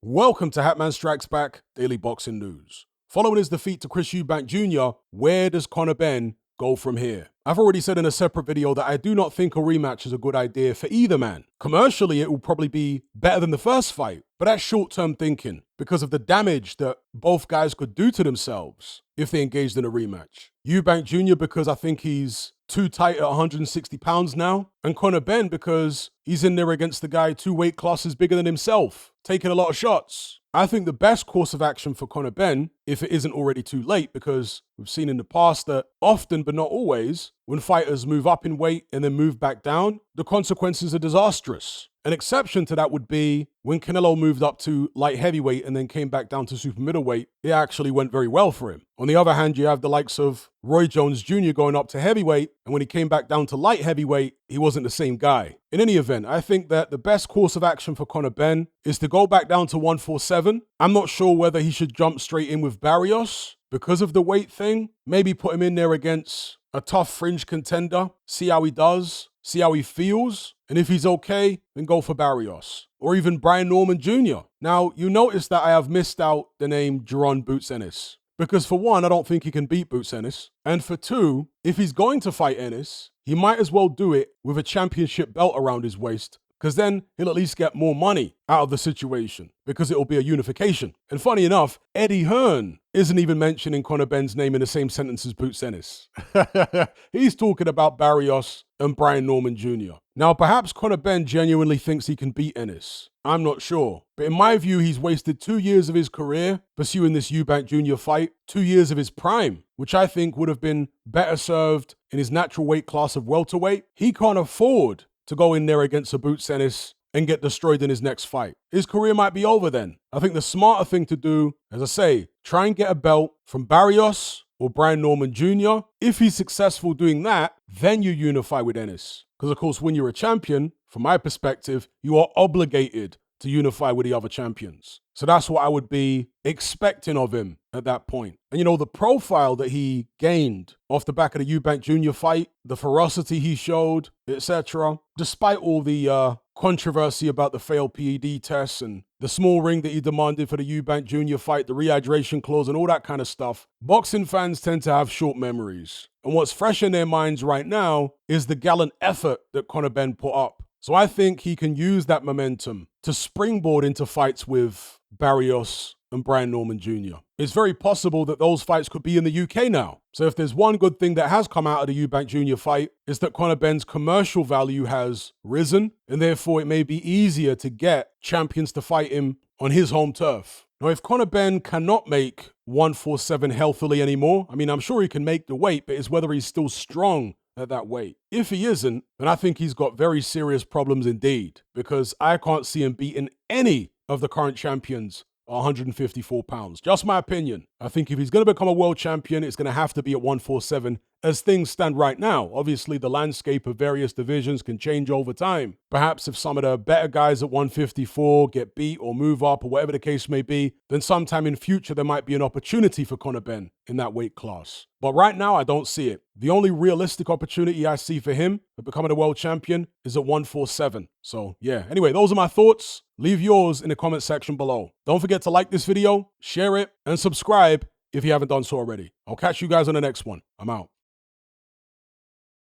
Welcome to Hatman Strikes Back Daily Boxing News. Following his defeat to Chris Eubank Jr., where does Conor Benn go from here? I've already said in a separate video that I do not think a rematch is a good idea for either man. Commercially, it will probably be better than the first fight, but that's short-term thinking because of the damage that both guys could do to themselves if they engaged in a rematch. Eubank Jr. because I think he's too tight at 160 pounds now, and Conor Benn because he's in there against the guy 2 weight classes bigger than himself, taking a lot of shots. I think the best course of action for Conor Benn, if it isn't already too late, because we've seen in the past that often, but not always, when fighters move up in weight and then move back down, the consequences are disastrous. An exception to that would be when Canelo moved up to light heavyweight and then came back down to super middleweight, it actually went very well for him. On the other hand, you have the likes of Roy Jones Jr. going up to heavyweight, and when he came back down to light heavyweight, he wasn't the same guy. In any event, I think that the best course of action for Conor Benn is to go back down to 147. I'm not sure whether he should jump straight in with Barrios because of the weight thing. Maybe put him in there against a tough fringe contender, see how he does, see how he feels, and if he's okay, then go for Barrios. Or even Brian Norman Jr. Now, you notice that I have missed out the name Jaron Boots Ennis. Because for one, I don't think he can beat Boots Ennis. And for two, if he's going to fight Ennis, he might as well do it with a championship belt around his waist, because then he'll at least get more money out of the situation, because it'll be a unification. And funny enough, Eddie Hearn isn't even mentioning Conor Benn's name in the same sentence as Boots Ennis. He's talking about Barrios and Brian Norman Jr. Now, perhaps Conor Benn genuinely thinks he can beat Ennis. I'm not sure. But in my view, he's wasted 2 years of his career pursuing this Eubank Jr. fight, 2 years of his prime, which I think would have been better served in his natural weight class of welterweight. He can't afford to go in there against a Boots Ennis and get destroyed in his next fight. His career might be over then. I think the smarter thing to do, as I say, try and get a belt from Barrios or Brian Norman Jr. If he's successful doing that, then you unify with Ennis. Because of course, when you're a champion, from my perspective, you are obligated to unify with the other champions. So that's what I would be expecting of him at that point. And you know, the profile that he gained off the back of the Eubank Jr. fight, the ferocity he showed, etc., despite all the controversy about the failed PED tests and the small ring that he demanded for the Eubank Jr. fight, the rehydration clause and all that kind of stuff, boxing fans tend to have short memories. And what's fresh in their minds right now is the gallant effort that Conor Benn put up. So I think he can use that momentum to springboard into fights with Barrios and Brian Norman Jr. It's very possible that those fights could be in the UK now. So if there's one good thing that has come out of the Eubank Jr. fight, is that Conor Benn's commercial value has risen, and therefore it may be easier to get champions to fight him on his home turf. Now, if Conor Benn cannot make 147 healthily anymore, I mean, I'm sure he can make the weight, but it's whether he's still strong at that weight. If he isn't, then I think he's got very serious problems indeed, because I can't see him beating any of the current champions at 154 pounds. Just my opinion. I think if he's going to become a world champion, it's going to have to be at 147 as things stand right now. Obviously, the landscape of various divisions can change over time. Perhaps if some of the better guys at 154 get beat or move up or whatever the case may be, then sometime in future there might be an opportunity for Conor Benn in that weight class. But right now, I don't see it. The only realistic opportunity I see for him of becoming a world champion is at 147. So yeah, anyway, those are my thoughts. Leave yours in the comment section below. Don't forget to like this video, share it, and subscribe if you haven't done so already. I'll catch you guys on the next one. I'm out.